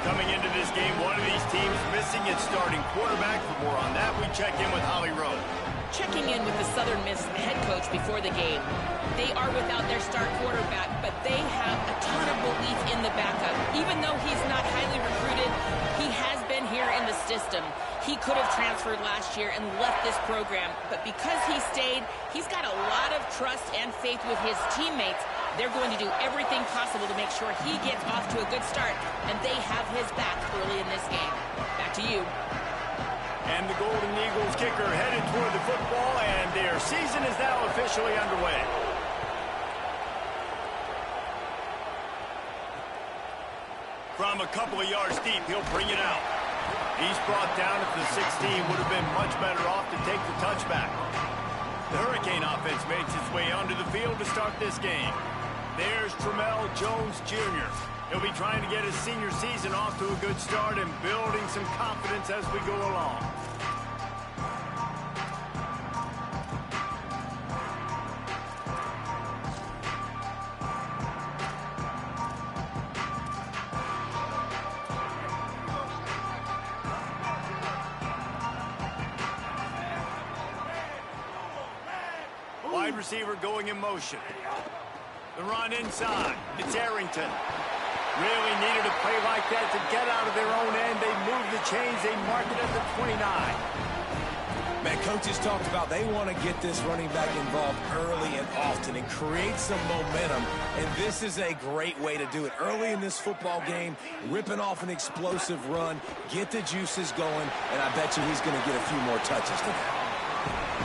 coming into this game, one of these teams missing its starting quarterback. For more on that, we check in with Holly Rowe. Checking in with the Southern Miss head coach before the game. They are without their star quarterback, but they have a ton of belief in the backup. Even though he's not highly recruited, he has been here in the system. He could have transferred last year and left this program, but because he stayed, he's got a lot of trust and faith with his teammates. They're going to do everything possible to make sure he gets off to a good start, and they have his back early in this game. Back to you. And the Golden Eagles kicker headed toward the football, and their season is now officially underway. From a couple of yards deep, he'll bring it out. He's brought down at the 16, would have been much better off to take the touchback. The Hurricane offense makes its way onto the field to start this game. There's Tramell Jones Jr. He'll be trying to get his senior season off to a good start and building some confidence as we go along. Wide receiver going in motion. The run inside. It's Arrington. Really needed a play like that to get out of their own end. They move the chains. They mark it at the 29. Man, coaches talked about they want to get this running back involved early and often and create some momentum. And this is a great way to do it. Early in this football game, ripping off an explosive run, get the juices going, and I bet you he's going to get a few more touches today.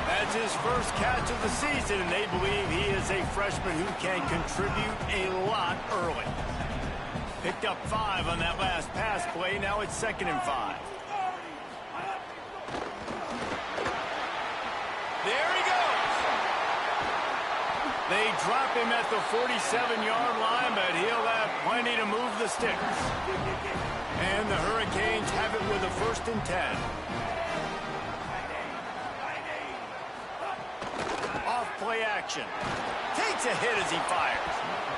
That's his first catch of the season, and they believe he is a freshman who can contribute a lot early. Picked up 5 on that last pass play. Now it's 2nd and 5. There he goes. They drop him at the 47-yard line, but he'll have plenty to move the sticks. And the Hurricanes have it with a 1st and 10. Play action. Takes a hit as he fires.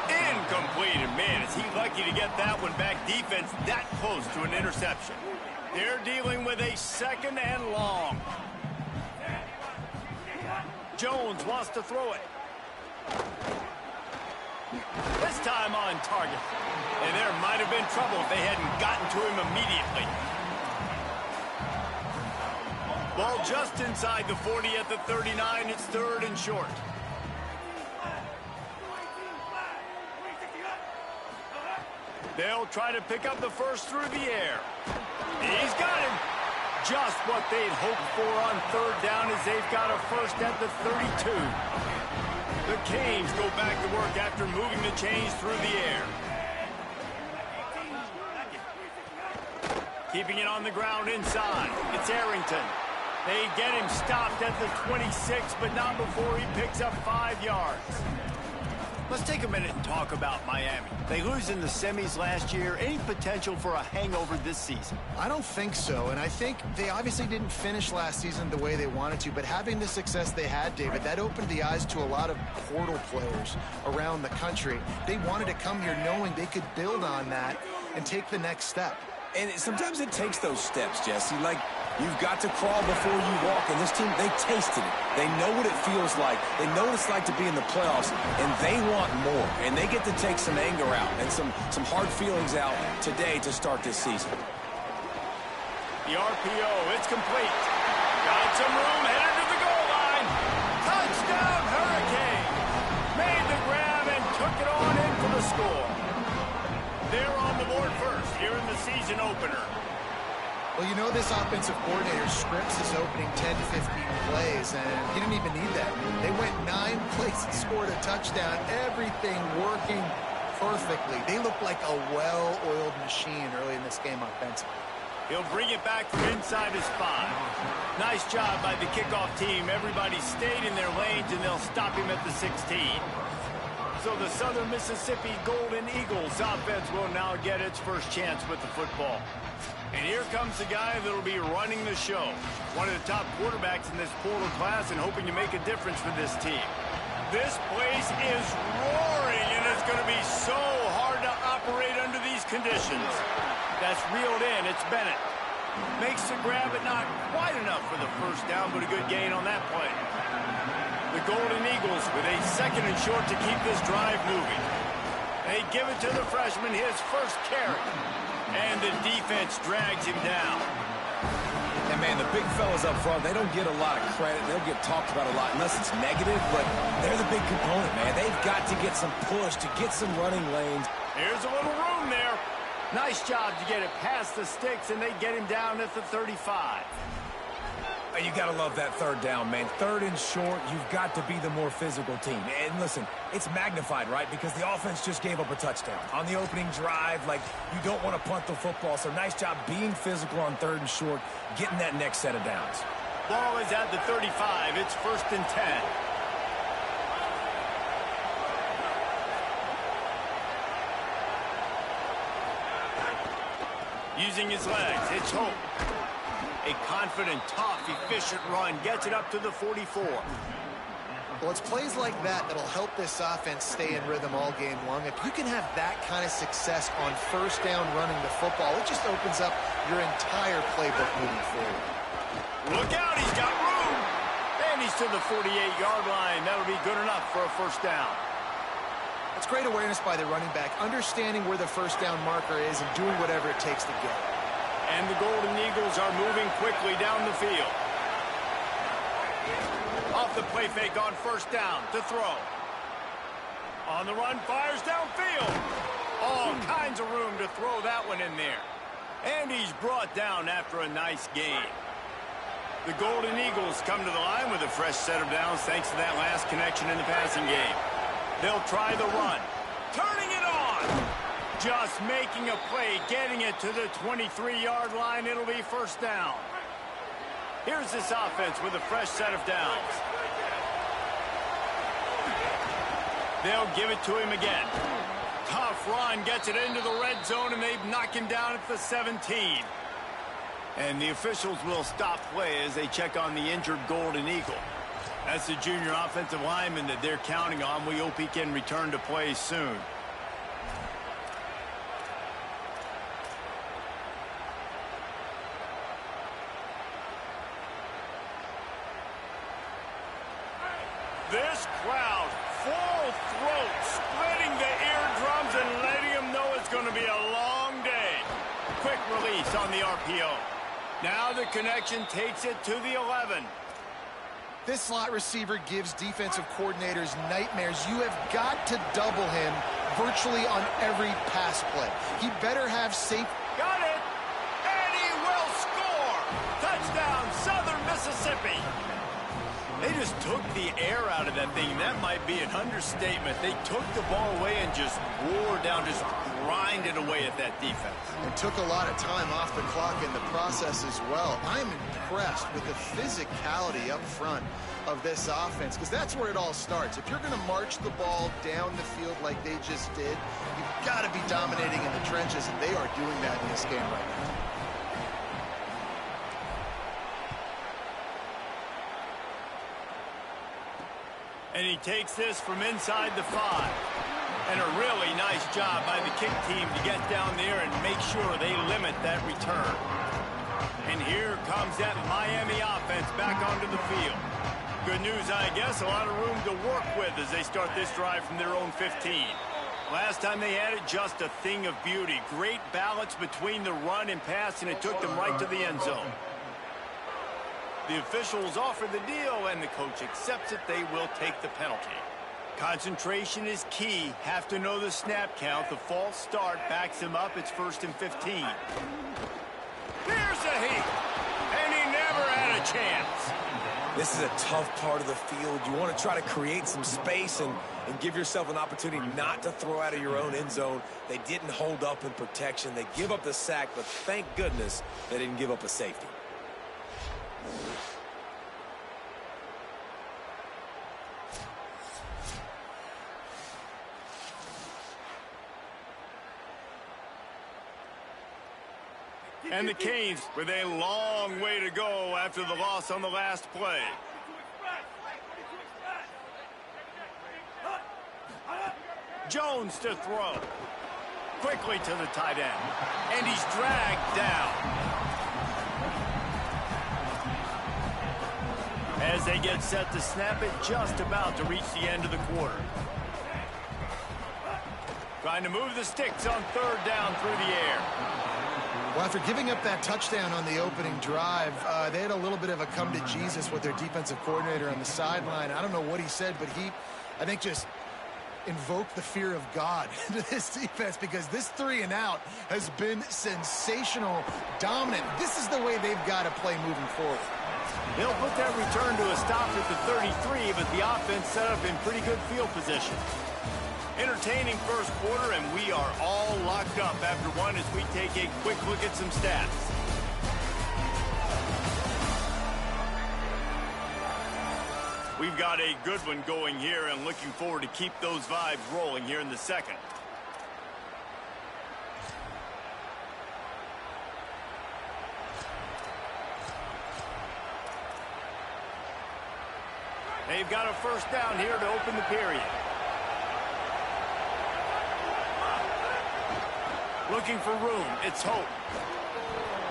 Incomplete. And man, is he lucky to get that one back. Defense that close to an interception. They're dealing with a 2nd and long. Jones wants to throw it. This time on target. And there might have been trouble if they hadn't gotten to him immediately. Ball just inside the 40 at the 39. It's 3rd and short. They'll try to pick up the first through the air. He's got him. Just what they'd hoped for on 3rd down as they've got a 1st at the 32. The Canes go back to work after moving the chains through the air. Keeping it on the ground inside. It's Arrington. They get him stopped at the 26, but not before he picks up 5 yards. Let's take a minute and talk about Miami. They lose in the semis last year. Any potential for a hangover this season? I don't think so, and I think they obviously didn't finish last season the way they wanted to, but having the success they had, David, that opened the eyes to a lot of portal players around the country. They wanted to come here knowing they could build on that and take the next step. And sometimes it takes those steps, Jesse. Like, you've got to crawl before you walk. And this team, they tasted it. They know what it feels like. They know what it's like to be in the playoffs. And they want more. And they get to take some anger out and some hard feelings out today to start this season. The RPO, it's complete. Got some room, headed to the goal line. Touchdown, Hurricane. Made the grab and took it on in for the score. They're on the board first here in the season opener. Well, you know this offensive coordinator scripts his opening 10 to 15 plays, and he didn't even need that. They went 9 plays and scored a touchdown. Everything working perfectly. They look like a well-oiled machine early in this game offensively. He'll bring it back from inside his 5. Nice job by the kickoff team. Everybody stayed in their lanes, and they'll stop him at the 16. So the Southern Mississippi Golden Eagles offense will now get its first chance with the football. And here comes the guy that'll be running the show. One of the top quarterbacks in this portal class and hoping to make a difference for this team. This place is roaring, and it's going to be so hard to operate under these conditions. That's reeled in. It's Bennett. Makes the grab, but not quite enough for the first down, but a good gain on that play. The Golden Eagles with a 2nd and short to keep this drive moving. They give it to the freshman, his first carry. And the defense drags him down. And, man, the big fellas up front, they don't get a lot of credit. They'll get talked about a lot unless it's negative, but they're the big component, man. They've got to get some push to get some running lanes. Here's a little room there. Nice job to get it past the sticks, and they get him down at the 35. You got to love that 3rd down, man. 3rd and short, you've got to be the more physical team. And listen, it's magnified, right? Because the offense just gave up a touchdown. On the opening drive, like, you don't want to punt the football. So nice job being physical on 3rd and short, getting that next set of downs. Ball is at the 35. It's 1st and 10. Using his legs, it's Hope. A confident, tough, efficient run gets it up to the 44. Well, it's plays like that that'll help this offense stay in rhythm all game long. If you can have that kind of success on 1st down running the football, it just opens up your entire playbook moving forward. Look out, he's got room. And he's to the 48-yard line. That'll be good enough for a 1st down. It's great awareness by the running back, understanding where the 1st down marker is and doing whatever it takes to get it. And the Golden Eagles are moving quickly down the field. Off the play fake on 1st down to throw. On the run, fires downfield. All kinds of room to throw that one in there. And he's brought down after a nice gain. The Golden Eagles come to the line with a fresh set of downs thanks to that last connection in the passing game. They'll try the run. Turning it on. Just making a play, getting it to the 23-yard line. It'll be 1st down. Here's this offense with a fresh set of downs. They'll give it to him again. Tough run, gets it into the red zone, and they knock him down at the 17. And the officials will stop play as they check on the injured Golden Eagle. That's the junior offensive lineman that they're counting on. We hope he can return to play soon. This crowd, full throat, splitting the eardrums and letting them know it's going to be a long day. Quick release on the RPO. Now the connection takes it to the 11. This slot receiver gives defensive coordinators nightmares. You have got to double him virtually on every pass play. He better have safe. Got it! And he will score! Touchdown, Southern Mississippi! They just took the air out of that thing. That might be an understatement. They took the ball away and just wore down, just grinded away at that defense. And took a lot of time off the clock in the process as well. I'm impressed with the physicality up front of this offense, because that's where it all starts. If you're going to march the ball down the field like they just did, you've got to be dominating in the trenches, and they are doing that in this game right now. And he takes this from inside the 5. And a really nice job by the kick team to get down there and make sure they limit that return. And here comes that Miami offense back onto the field. Good news, I guess, a lot of room to work with as they start this drive from their own 15. Last time they had it, just a thing of beauty. Great balance between the run and pass, and it took them right to the end zone. The officials offer the deal, and the coach accepts it. They will take the penalty. Concentration is key. Have to know the snap count. The false start backs him up. It's 1st and 15. Here's a heat, and he never had a chance. This is a tough part of the field. You want to try to create some space and give yourself an opportunity not to throw out of your own end zone. They didn't hold up in protection. They give up the sack, but thank goodness they didn't give up a safety. And the Canes with a long way to go after the loss on the last play. Jones to throw. quickly to the tight end. And he's dragged down. As they get set to snap it, just about to reach the end of the quarter. Trying to move the sticks on third down through the air. Well, after giving up that touchdown on the opening drive, they had a little bit of a come to Jesus with their defensive coordinator on the sideline. I don't know what he said, but he, I think, just invoked the fear of God into this defense, because this 3-and-out has been sensational, dominant. This is the way they've got to play moving forward. They'll put that return to a stop at the 33, but the offense set up in pretty good field position. Entertaining first quarter, and we are all locked up after one as we take a quick look at some stats. We've got a good one going here, and looking forward to keep those vibes rolling here in the second. They've got a first down here to open the period. Looking for room. It's Hope.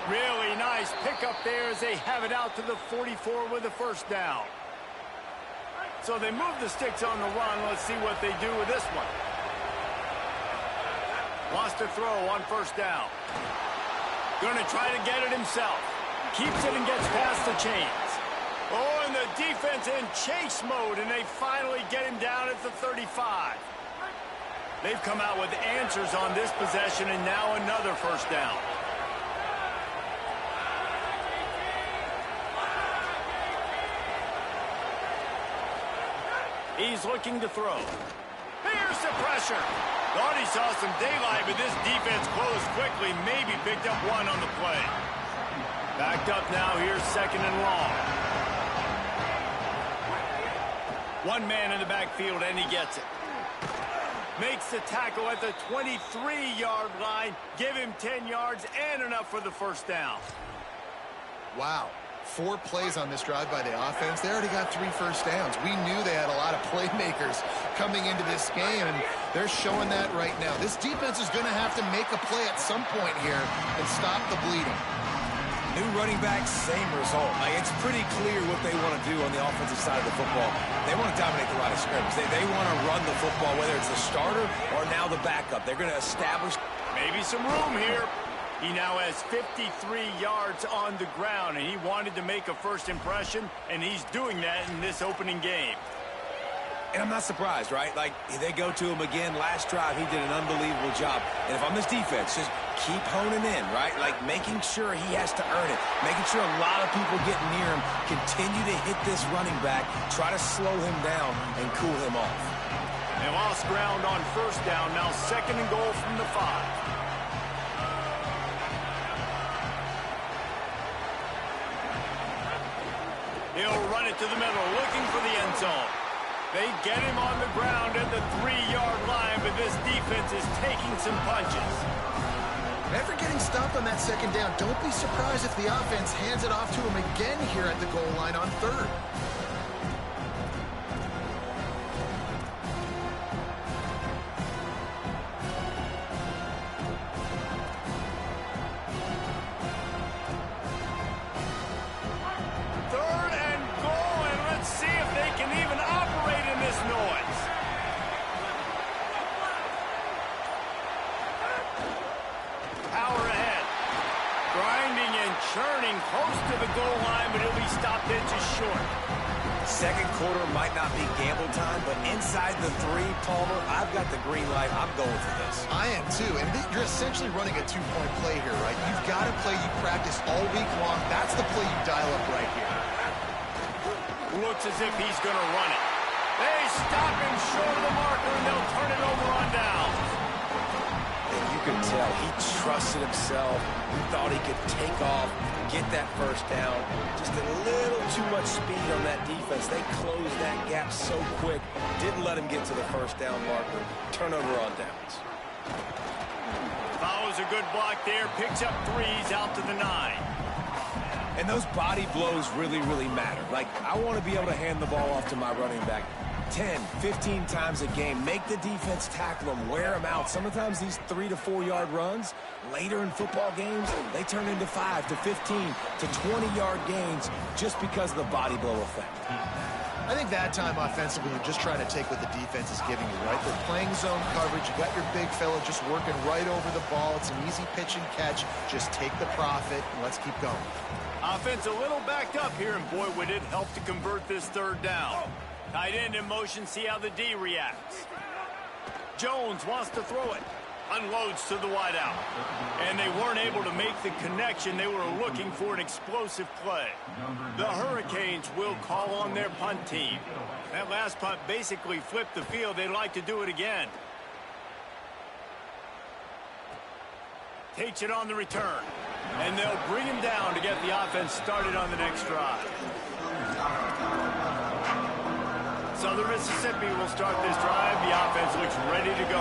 Really nice pickup there as they have it out to the 44 with a first down. So they move the sticks on the run. Let's see what they do with this one. Lost a throw on first down. Going to try to get it himself. Keeps it and gets past the chains. Oh, and the defense in chase mode, and they finally get him down at the 35. They've come out with answers on this possession, and now another first down. He's looking to throw. Here's the pressure. Thought he saw some daylight, but this defense closed quickly. Maybe picked up one on the play. Backed up now. Here's second and long. One man in the backfield, and he gets it. Makes the tackle at the 23-yard line. Give him 10 yards and enough for the first down. Wow. 4 plays on this drive by the offense. They already got 3 first downs. We knew they had a lot of playmakers coming into this game, and they're showing that right now. This defense is going to have to make a play at some point here and stop the bleeding. New running back, same result. It's pretty clear what they want to do on the offensive side of the football. They want to dominate the line of scrimmage. They want to run the football, whether it's the starter or now the backup. They're going to establish. Maybe some room here. He now has 53 yards on the ground, and he wanted to make a first impression, and he's doing that in this opening game. And I'm not surprised, right? They go to him again. Last drive, he did an unbelievable job. And if I'm this defense, just keep honing in, right? Making sure he has to earn it. Making sure a lot of people get near him. Continue to hit this running back. Try to slow him down and cool him off. They lost ground on first down. Now second and goal from the 5. He'll run it to the middle, looking for the end zone. They get him on the ground at the 3-yard line, but this defense is taking some punches. After getting stopped on that second down, don't be surprised if the offense hands it off to him again here at the goal line on third. Churning close to the goal line, but he'll be stopped inches short. Second quarter might not be gamble time, but inside the 3, Palmer, I've got the green light. I'm going for this. I am too, and you're essentially running a 2-point play here, right? You've got a play you practice all week long. That's the play you dial up right here. Looks as if he's going to run it. They stop him short of the marker, and they'll turn it over on down. And you can tell he trusted himself. He thought he could take off, get that first down. Just a little too much speed on that defense. They closed that gap so quick. Didn't let him get to the first down marker. Turnover on downs. Follows a good block there. Picks up 3s out to the 9. And those body blows really, really matter. I want to be able to hand the ball off to my running back. 10, 15 times a game. Make the defense tackle them, wear them out. Sometimes these 3 to 4 yard runs, later in football games, they turn into 5 to 15 to 20-yard gains just because of the body blow effect. I think that time offensively, you're just trying to take what the defense is giving you, right? They're playing zone coverage. You got your big fella just working right over the ball. It's an easy pitch and catch. Just take the profit, and let's keep going. Offense a little backed up here, and boy, would it help to convert this third down. Tight end in motion, see how the D reacts. Jones wants to throw it. Unloads to the wideout. And they weren't able to make the connection. They were looking for an explosive play. The Hurricanes will call on their punt team. That last punt basically flipped the field. They'd like to do it again. Takes it on the return. And they'll bring him down to get the offense started on the next drive. Southern Mississippi will start this drive. The offense looks ready to go.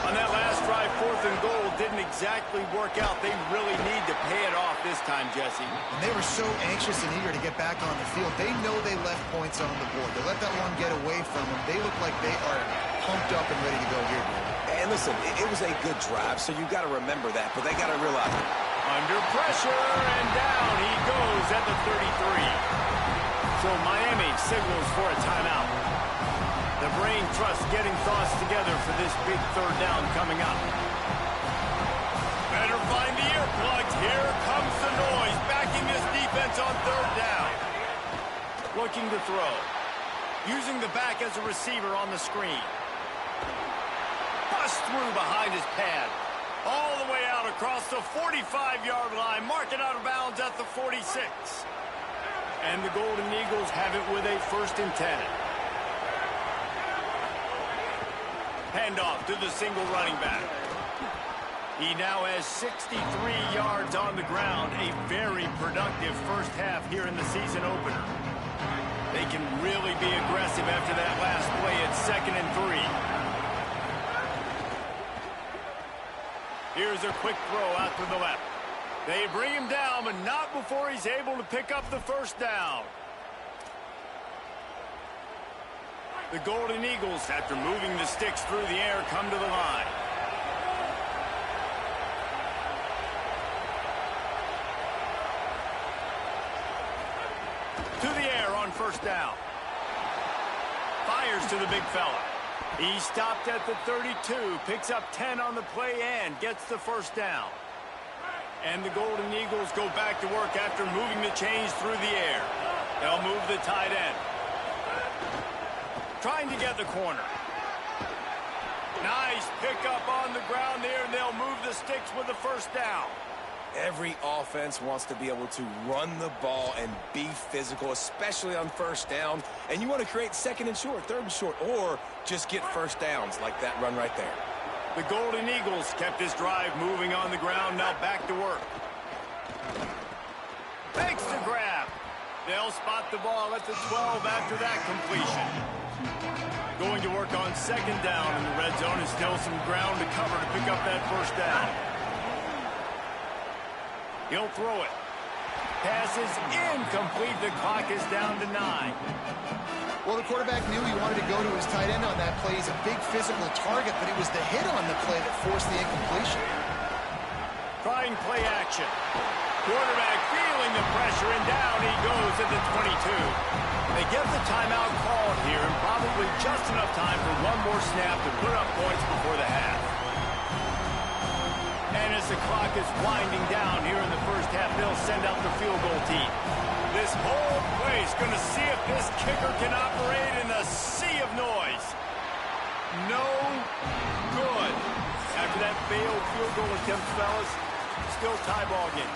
On that last drive, 4th and goal didn't exactly work out. They really need to pay it off this time, Jesse. And they were so anxious and eager to get back on the field. They know they left points on the board. They let that one get away from them. They look like they are pumped up and ready to go here, dude. And listen, it was a good drive, so you got to remember that, but they got to realize it. Under pressure, and down he goes at the 33. So Miami signals for a timeout. The brain trust getting thoughts together for this big third down coming up. Better find the earplugs. Here comes the noise, backing this defense on third down. Looking to throw. Using the back as a receiver on the screen. Bust through behind his pad. All the way out across the 45-yard line. Marking out of bounds at the 46. And the Golden Eagles have it with a 1st and 10. Handoff to the single running back. He now has 63 yards on the ground. A very productive first half here in the season opener. They can really be aggressive after that last play at 2nd and 3. Here's a quick throw out to the left. They bring him down, but not before he's able to pick up the first down. The Golden Eagles, after moving the sticks through the air, come to the line. To the air on 1st down. Fires to the big fella. He stopped at the 32, picks up 10 on the play and gets the first down. And the Golden Eagles go back to work after moving the chains through the air. They'll move the tight end. Trying to get the corner. Nice pickup on the ground there, and they'll move the sticks with the first down. Every offense wants to be able to run the ball and be physical, especially on 1st down. And you want to create 2nd and short, 3rd and short, or just get first downs like that run right there. The Golden Eagles kept this drive moving on the ground, now back to work. Makes the grab. They'll spot the ball at the 12 after that completion. Going to work on 2nd down in the red zone, and still some ground to cover to pick up that first down. He'll throw it. Pass is incomplete. The clock is down to 9. Well, the quarterback knew he wanted to go to his tight end on that play. He's a big physical target, but it was the hit on the play that forced the incompletion. Trying play action. Quarterback feeling the pressure, and down he goes at the 22. They get the timeout called here, and probably just enough time for one more snap to put up points before the half. And as the clock is winding down here in the first half, they'll send out the field goal team. This whole place going to see if this kicker can operate in the sea of noise. No good. After that failed field goal attempt, fellas, still tie ball game.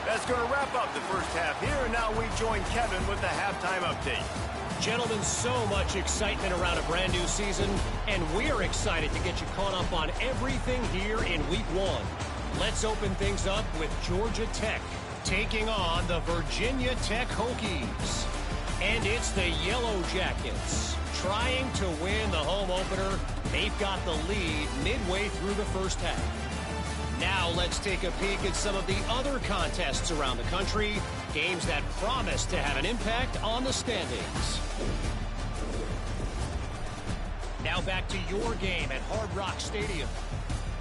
That's going to wrap up the first half here, and now we join Kevin with the halftime update. Gentlemen, so much excitement around a brand new season, and we're excited to get you caught up on everything here in Week 1. Let's open things up with Georgia Tech taking on the Virginia Tech Hokies. And it's the Yellow Jackets trying to win the home opener. They've got the lead midway through the first half. Now let's take a peek at some of the other contests around the country, games that promise to have an impact on the standings. Now back to your game at Hard Rock Stadium.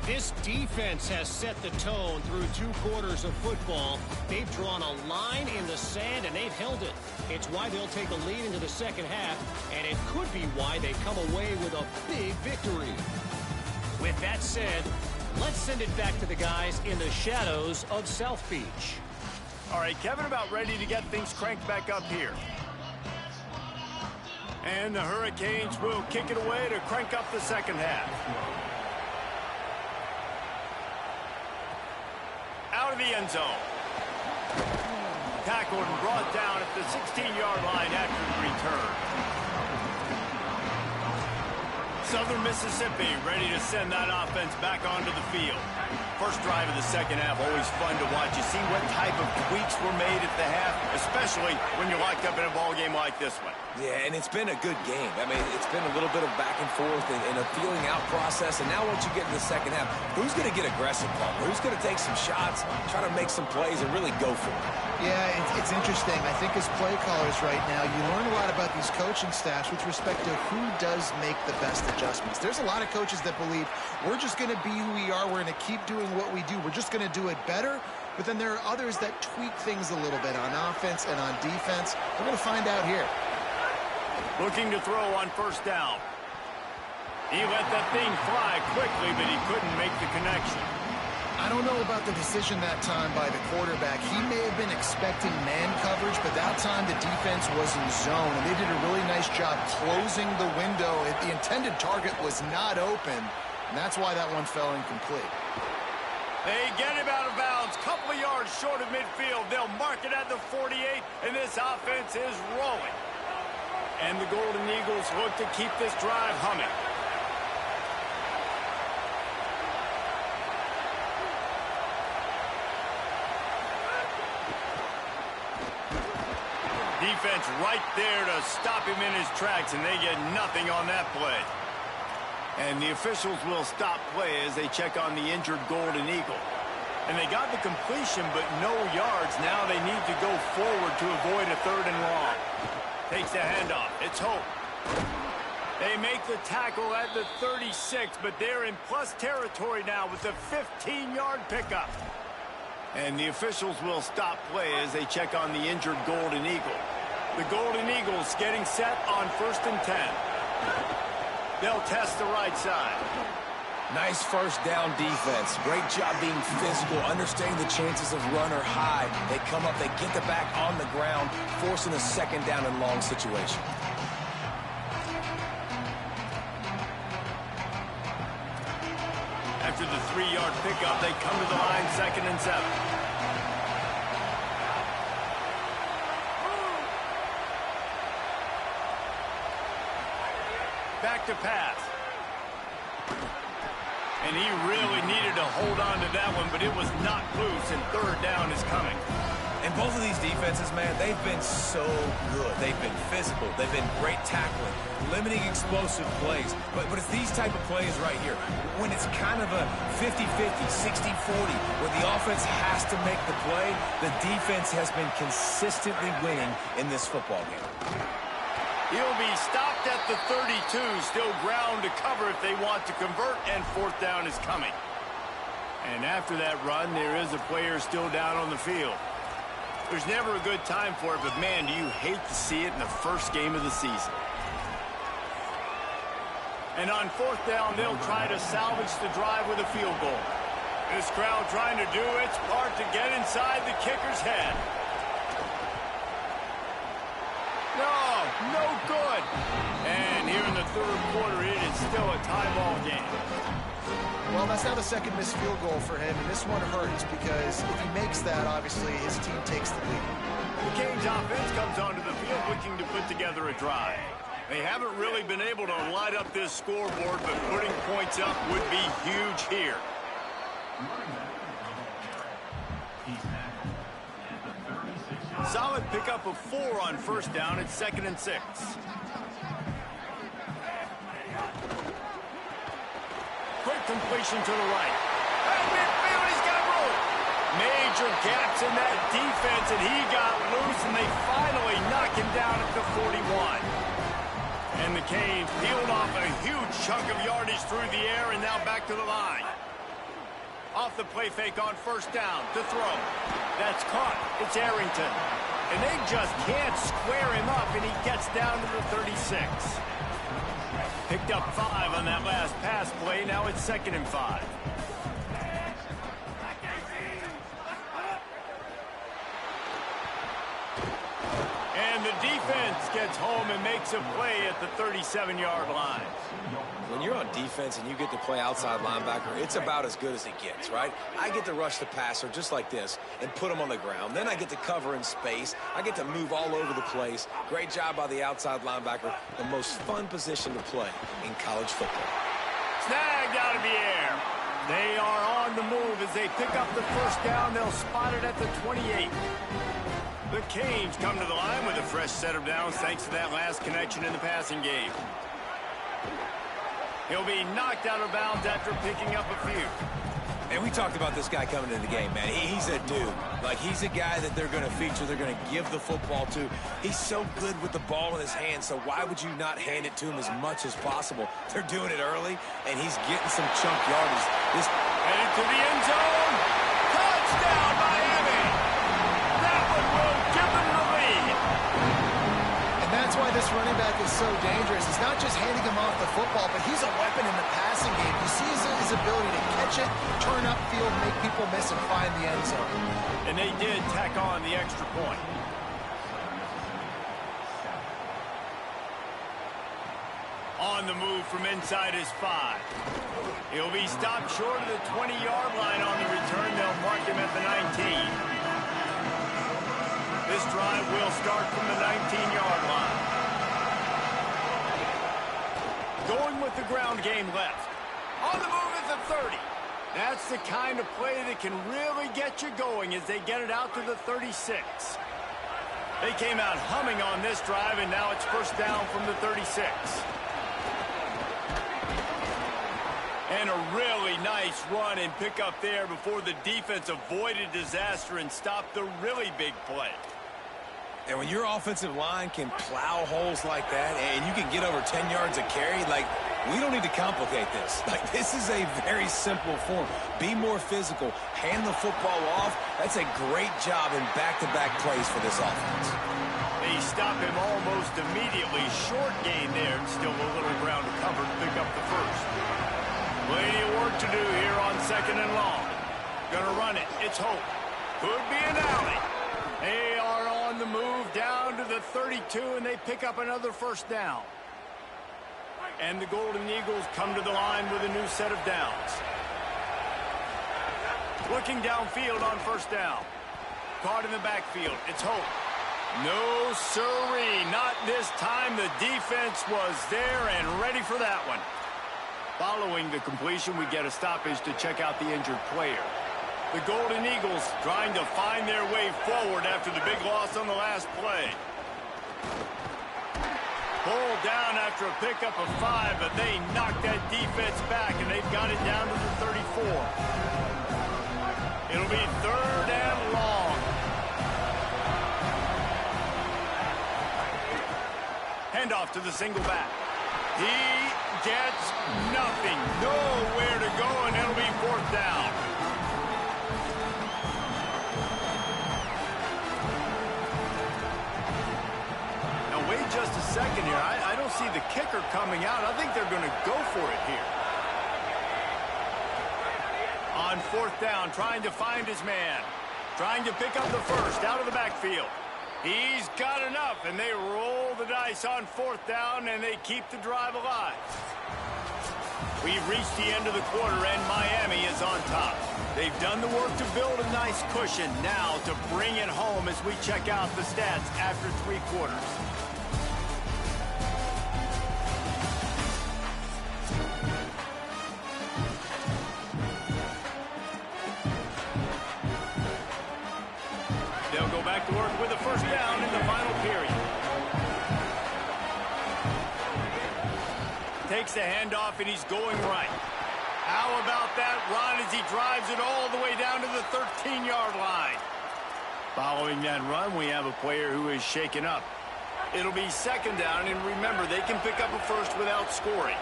This defense has set the tone through 2 quarters of football. They've drawn a line in the sand, and they've held it. It's why they'll take a lead into the second half, and it could be why they come away with a big victory. With that said, let's send it back to the guys in the shadows of South Beach. All right, Kevin, about ready to get things cranked back up here. And the Hurricanes will kick it away to crank up the second half. Out of the end zone. Tackled and brought down at the 16-yard line after the return. Southern Mississippi ready to send that offense back onto the field. First drive of the second half, always fun to watch. You see what type of tweaks were made at the half, especially when you're locked up in a ball game like this one. Yeah, and it's been a good game. I mean, it's been a little bit of back and forth and a feeling out process. And now once you get in the second half, who's going to get aggressive, Paul? Who's going to take some shots, try to make some plays, and really go for it? Yeah, it's interesting. I think as play callers right now, you learn a lot about these coaching staffs with respect to who does make the best adjustments. There's a lot of coaches that believe we're just going to be who we are. We're going to keep doing what we do. We're just going to do it better. But then there are others that tweak things a little bit on offense and on defense. We're going to find out here. Looking to throw on first down. He let that thing fly quickly, but he couldn't make the connection. I don't know about the decision that time by the quarterback. He may have been expecting man coverage, but that time the defense was in zone, and they did a really nice job closing the window. The intended target was not open, and that's why that one fell incomplete. They get him out of bounds, couple of yards short of midfield. They'll mark it at the 48, and this offense is rolling. And the Golden Eagles look to keep this drive humming. Defense right there to stop him in his tracks, and they get nothing on that play. And the officials will stop play as they check on the injured Golden Eagle. And they got the completion, but no yards. Now they need to go forward to avoid a 3rd and long. Takes the handoff. It's Hope. They make the tackle at the 36, but they're in plus territory now with the 15-yard pickup. And the officials will stop play as they check on the injured Golden Eagle. The Golden Eagles getting set on 1st and 10. They'll test the right side. Nice first down defense. Great job being physical, understanding the chances of run or hide. They come up, they get the back on the ground, forcing a 2nd down and long situation. After the 3-yard pickup, they come to the line, 2nd and 7. Back to pass. And he really needed to hold on to that one, but it was knocked loose, and 3rd down is coming. And both of these defenses, man, they've been so good. They've been physical. They've been great tackling, limiting explosive plays. But it's these type of plays right here, when it's kind of a 50-50, 60-40, where the offense has to make the play, the defense has been consistently winning in this football game. He'll be stopped at the 32, still ground to cover if they want to convert, and 4th down is coming. And after that run, there is a player still down on the field. There's never a good time for it, but man, do you hate to see it in the first game of the season. And on 4th down, they'll try to salvage the drive with a field goal. This crowd trying to do its part to get inside the kicker's head. No good. And here in the 3rd quarter, it is still a tie ball game. Well, that's now the 2nd missed field goal for him, and this one hurts because if he makes that, obviously, his team takes the lead. The Canes offense comes onto the field looking to put together a drive. They haven't really been able to light up this scoreboard, but putting points up would be huge here. Solid pickup of 4 on 1st down. It's 2nd and 6. Quick completion to the right. At midfield, he's got room. Major gaps in that defense, and he got loose, and they finally knock him down at the 41. And the Canes peeled off a huge chunk of yardage through the air and now back to the line. Off the play fake on first down to throw. That's caught. It's Arrington. And they just can't square him up, and he gets down to the 36. Picked up 5 on that last pass play. Now it's 2nd and 5. And the defense gets home and makes a play at the 37-yard line. When you're on defense and you get to play outside linebacker, it's about as good as it gets, right? I get to rush the passer just like this and put him on the ground. Then I get to cover in space. I get to move all over the place. Great job by the outside linebacker. The most fun position to play in college football. Snagged out of the air. They are on the move as they pick up the first down. They'll spot it at the 28. The Canes come to the line with a fresh set of downs thanks to that last connection in the passing game. He'll be knocked out of bounds after picking up a few. And we talked about this guy coming into the game, man. He's a dude. Like, he's a guy that they're going to feature, they're going to give the football to. He's so good with the ball in his hands, so why would you not hand it to him as much as possible? They're doing it early, and he's getting some chunk yardage. Headed to the end zone. Touchdown, Miami! That one will give them the lead. And that's why this running back is so dangerous. It's not just handing him off the football, but he's a weapon in the passing game. You see his ability to catch it, turn upfield, make people miss, and find the end zone. And they did tack on the extra point. On the move from inside his 5. He'll be stopped short of the 20-yard line on the return. They'll mark him at the 19. This drive will start from the 19-yard line. Going with the ground game left. On the move at the 30. That's the kind of play that can really get you going as they get it out to the 36. They came out humming on this drive, and now it's first down from the 36. And a really nice run and pick up there before the defense avoided disaster and stopped the really big play. And when your offensive line can plow holes like that and you can get over 10 yards a carry, like, we don't need to complicate this. Like, this is a very simple form. Be more physical. Hand the football off. That's a great job in back-to-back plays for this offense. They stop him almost immediately. Short gain there, and still a little ground to cover to pick up the first. Plenty of work to do here on 2nd and long. Gonna run it. It's Hope. Could be an alley. They are on the move down to the 32, and they pick up another first down. And the Golden Eagles come to the line with a new set of downs. Looking downfield on first down. Caught in the backfield. It's Hope. No siree. Not this time. The defense was there and ready for that one. Following the completion, we get a stoppage to check out the injured player. The Golden Eagles trying to find their way forward after the big loss on the last play. Pulled down after a pickup of 5, but they knocked that defense back, and they've got it down to the 34. It'll be 3rd and long. Handoff to the single back. He gets nothing. Nowhere to go, and it'll be 4th down. Wait just a second here. I don't see the kicker coming out. I think they're going to go for it here. On 4th down, trying to find his man. Trying to pick up the first out of the backfield. He's got enough, and they roll the dice on 4th down, and they keep the drive alive. We've reached the end of the quarter, and Miami is on top. They've done the work to build a nice cushion. Now to bring it home as we check out the stats after 3 quarters. They'll go back to work with a first down in the final period. Takes the handoff, and he's going right. How about that run as he drives it all the way down to the 13-yard line? Following that run, we have a player who is shaken up. It'll be second down, and remember, they can pick up a first without scoring.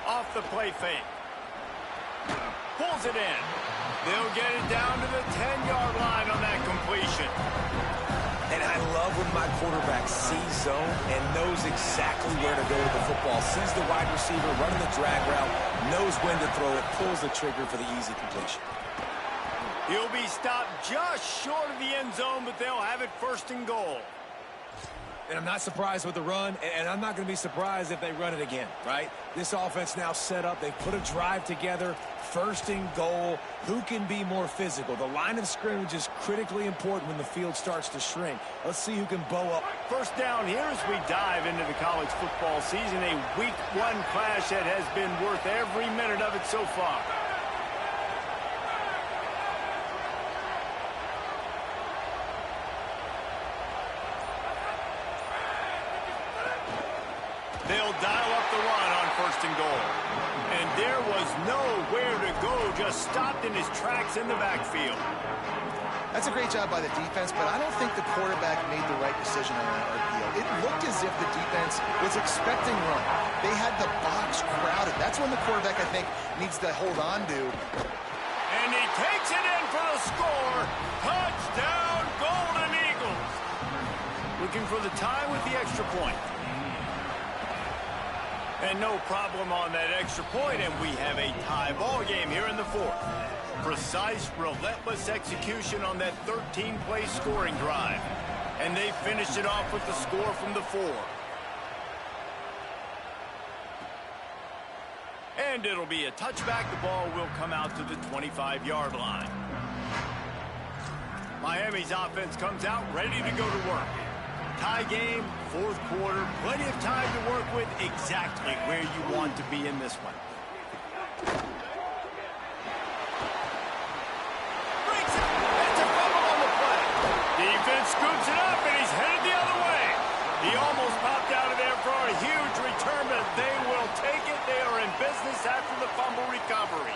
Off the play fake. Pulls it in. They'll get it down to the 10-yard line on that completion. And I love when my quarterback sees zone and knows exactly where to go with the football. Sees the wide receiver running the drag route, knows when to throw it, pulls the trigger for the easy completion. He'll be stopped just short of the end zone, but they'll have it first and goal. And I'm not surprised with the run, and I'm not going to be surprised if they run it again, right? This offense now set up. They've put a drive together, first and goal. Who can be more physical? The line of scrimmage is critically important when the field starts to shrink. Let's see who can bow up. First down here as we dive into the college football season. A week one clash that has been worth every minute of it so far. They'll dial up the run on first and goal. And there was nowhere to go, just stopped in his tracks in the backfield. That's a great job by the defense, but I don't think the quarterback made the right decision on that RPO. It looked as if the defense was expecting run. They had the box crowded. That's when the quarterback, I think, needs to hold on to. And he takes it in for the score. Touchdown, Golden Eagles. Looking for the tie with the extra point. And no problem on that extra point, and we have a tie ball game here in the fourth. Precise, relentless execution on that 13-play scoring drive. And they finished it off with the score from the 4. And it'll be a touchback. The ball will come out to the 25-yard line. Miami's offense comes out ready to go to work. Tie game, fourth quarter, plenty of time to work with, exactly where you want to be in this one. Brings it. It's a fumble on the play. Defense scoops it up, and he's headed the other way. He almost popped out of there for a huge return, but they will take it. They are in business after the fumble recovery.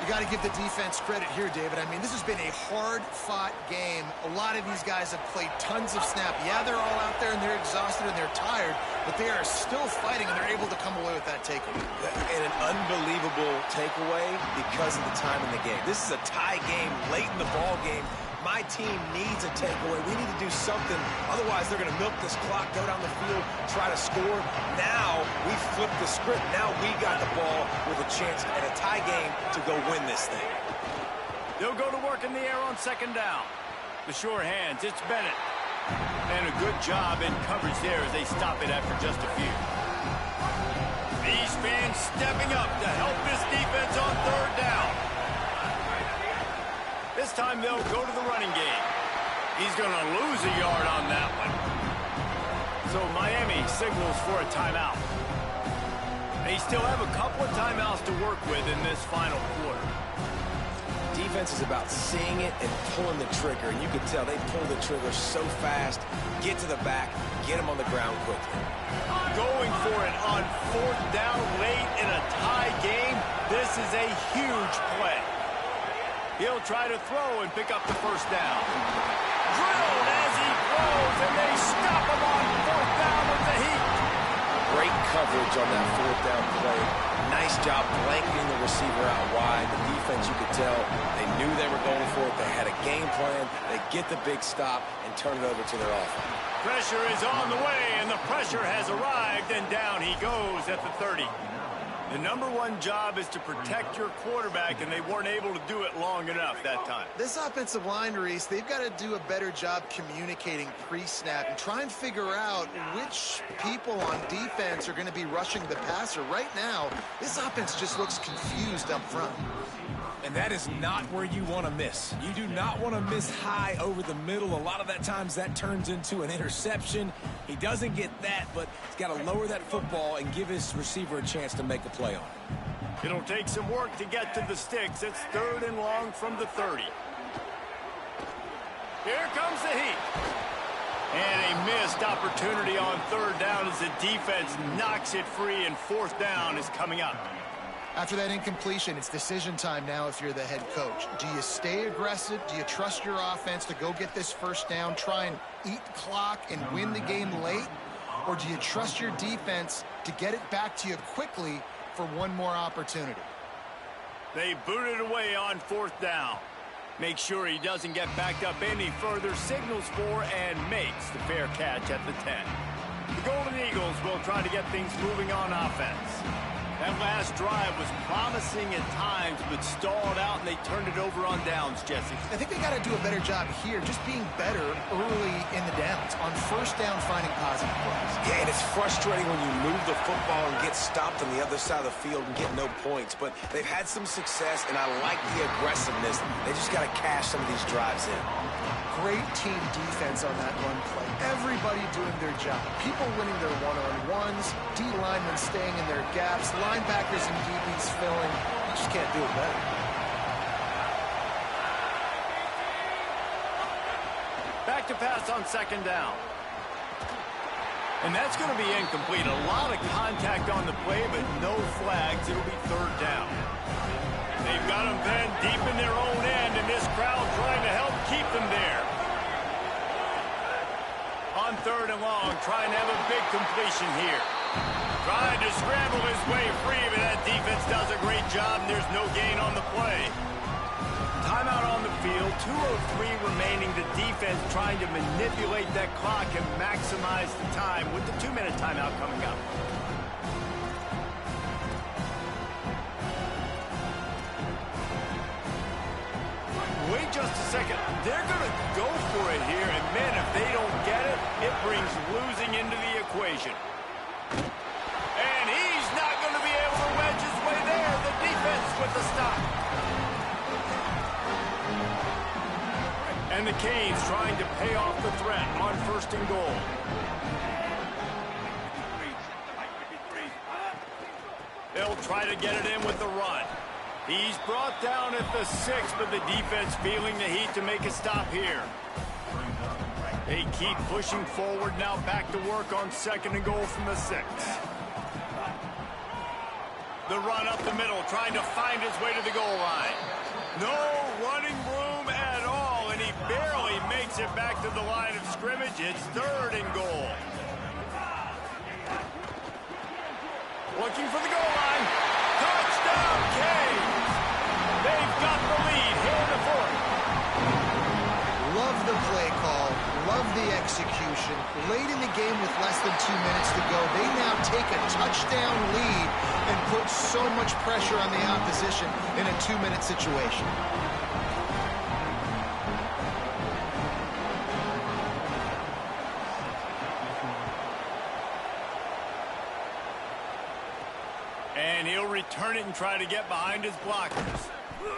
You got to give the defense credit here, David. I mean, this has been a hard-fought game. A lot of these guys have played tons of snaps. Yeah, they're all out there, and they're exhausted, and they're tired, but they are still fighting, and they're able to come away with that takeaway. And an unbelievable takeaway because of the time in the game. This is a tie game late in the ball game. My team needs a takeaway. We need to do something. Otherwise, they're going to milk this clock, go down the field, try to score. Now, we flip the script. Now we got the ball with a chance at a tie game to go win this thing. They'll go to work in the air on second down. The sure hands, it's Bennett. And a good job in coverage there as they stop it after just a few. These fans stepping up to help this defense on third down. This time they'll go to the running game. He's going to lose a yard on that one. So Miami signals for a timeout. They still have a couple of timeouts to work with in this final quarter. Defense is about seeing it and pulling the trigger. And you can tell they pull the trigger so fast, get to the back, get him on the ground quickly. Going for it on fourth down late in a tie game. This is a huge play. He'll try to throw and pick up the first down. Drilled as he throws, and they stop him on fourth down with the heat. Great coverage on that fourth down play. Nice job blanketing the receiver out wide. The defense, you could tell, they knew they were going for it. They had a game plan. They get the big stop and turn it over to their offense. Pressure is on the way, and the pressure has arrived, and down he goes at the 30. The number one job is to protect your quarterback, and they weren't able to do it long enough that time. This offensive line, Reese, they've got to do a better job communicating pre-snap and try and figure out which people on defense are going to be rushing the passer. Right now, this offense just looks confused up front. And that is not where you want to miss. You do not want to miss high over the middle. A lot of that times that turns into an interception. He doesn't get that, but he's got to lower that football and give his receiver a chance to make a play on it. It'll take some work to get to the sticks. It's third and long from the 30. Here comes the heat. And a missed opportunity on third down as the defense knocks it free, and fourth down is coming up. After that incompletion, it's decision time now if you're the head coach. Do you stay aggressive? Do you trust your offense to go get this first down, try and eat clock and win the game late? Or do you trust your defense to get it back to you quickly for one more opportunity? They boot it away on 4th down. Make sure he doesn't get backed up any further, signals for and makes the fair catch at the 10. The Golden Eagles will try to get things moving on offense. That last drive was promising at times, but stalled out, and they turned it over on downs, Jesse. I think they got to do a better job here, just being better early in the downs. On 1st down, finding positive plays. Yeah, and it's frustrating when you move the football and get stopped on the other side of the field and get no points. But they've had some success, and I like the aggressiveness. They just got to cash some of these drives in. Great team defense on that run play. Everybody doing their job. People winning their one-on-ones, D linemen staying in their gaps, linebackers and DBs filling. You just can't do it better. Back to pass on 2nd down. And that's going to be incomplete. A lot of contact on the play, but no flags. It'll be 3rd down. They've got them then deep in their own end, and this crowd trying to help keep them there. On 3rd and long, trying to have a big completion here. Trying to scramble his way free, but that defense does a great job, and there's no gain on the play. Timeout on the field, 2:03 remaining. The defense trying to manipulate that clock and maximize the time with the 2-minute timeout coming up. Wait just a second. They're going to go for it here, and man, if they don't get it, it brings losing into the equation. And he's not going to be able to wedge his way there. The defense with the stop. And the Canes trying to pay off the threat on 1st and goal. They'll try to get it in with the run. He's brought down at the 6, but the defense feeling the heat to make a stop here. They keep pushing forward now, back to work on 2nd and goal from the 6. The run up the middle, trying to find his way to the goal line. No running room at all, and he barely makes it back to the line of scrimmage. It's 3rd and goal. Looking for the goal line. Touchdown, Canes! They've got the lead here in the 4th. Love the play call. Love the execution. Late in the game with less than 2 minutes to go, they now take a touchdown lead and put so much pressure on the opposition in a 2-minute situation. And he'll return it and try to get behind his blockers.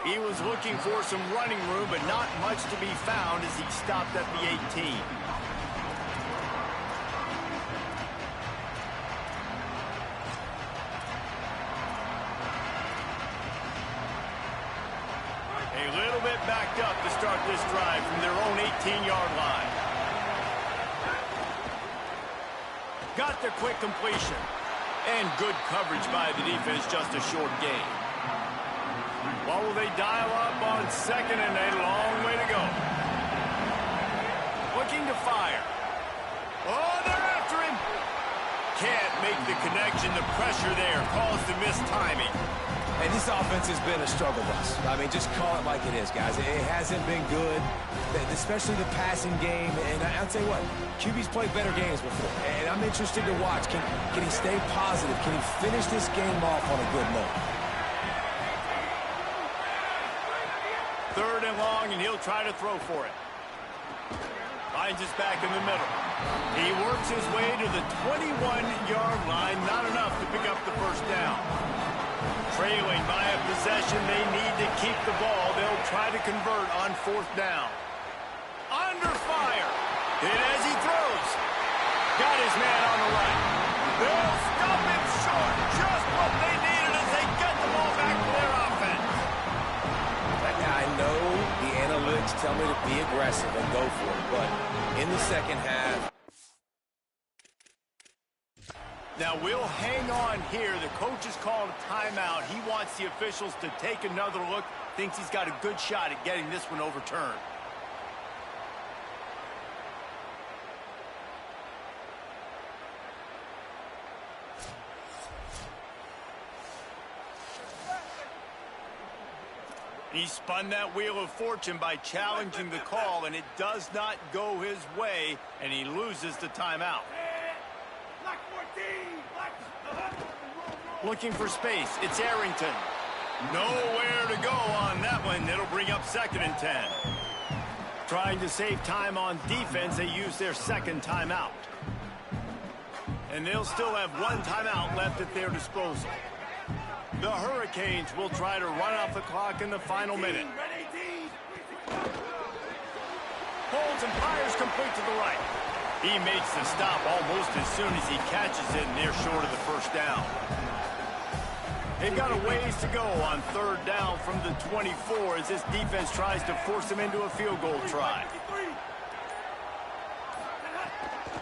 He was looking for some running room, but not much to be found as he stopped at the 18. A little bit backed up to start this drive from their own 18-yard line. Got the quick completion. And good coverage by the defense, just a short gain. What will they dial up on 2nd and a long way to go? Looking to fire. Oh, they're after him. Can't make the connection. The pressure there caused the missed timing. And this offense has been a struggle bus. I mean, just call it like it is, guys. It hasn't been good, especially the passing game. And I'll tell you what, QB's played better games before. And I'm interested to watch. Can he stay positive? Can he finish this game off on a good note? 3rd and long, and he'll try to throw for it. Finds his back in the middle. He works his way to the 21-yard line. Not enough to pick up the 1st down. Trailing by a possession, they need to keep the ball. They'll try to convert on 4th down. Under fire. Hit as he throws. Got his man on the right. They'll stop him short. Just what they needed as they get the ball back to their offense. I know the analytics tell me to be aggressive and go for it, but in the 2nd half, Now, we'll hang on here. The coach has called a timeout. He wants the officials to take another look. Thinks he's got a good shot at getting this one overturned. He spun that wheel of fortune by challenging the call, and it does not go his way, and he loses the timeout. Looking for space. It's Arrington. Nowhere to go on that one. It'll bring up 2nd and 10. Trying to save time on defense, they use their second timeout. And they'll still have one timeout left at their disposal. The Hurricanes will try to run off the clock in the final minute. Holds and fires complete to the right. He makes the stop almost as soon as he catches it, and they're short of the first down. They've got a ways to go on 3rd down from the 24 as this defense tries to force them into a field goal try.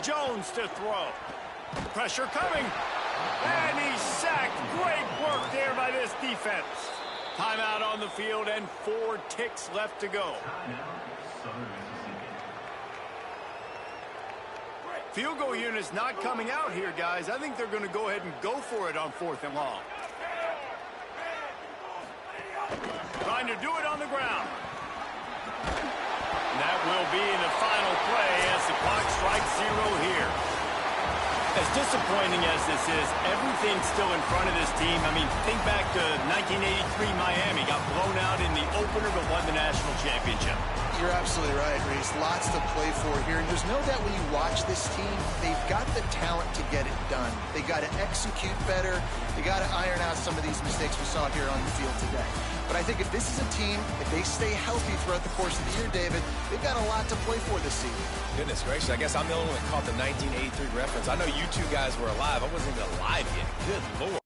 Jones to throw. Pressure coming. And he's sacked. Great work there by this defense. Timeout on the field and 4 ticks left to go. Field goal unit's not coming out here, guys. I think they're going to go ahead and go for it on 4th and long. Trying to do it on the ground. And that will be the final play as the clock strikes 0 here. As disappointing as this is, everything's still in front of this team. I mean, think back to 1983 Miami. Got blown out in the opener but won the national championship. You're absolutely right, Reese. Lots to play for here. And there's no doubt when you watch this team, they've got the talent to get it done. They got to execute better. They got to iron out some of these mistakes we saw here on the field today. But I think if this is a team, if they stay healthy throughout the course of the year, David, they've got a lot to play for this season. Goodness gracious, I guess I'm the only one that caught the 1983 reference. I know you two guys were alive. I wasn't even alive yet. Good Lord.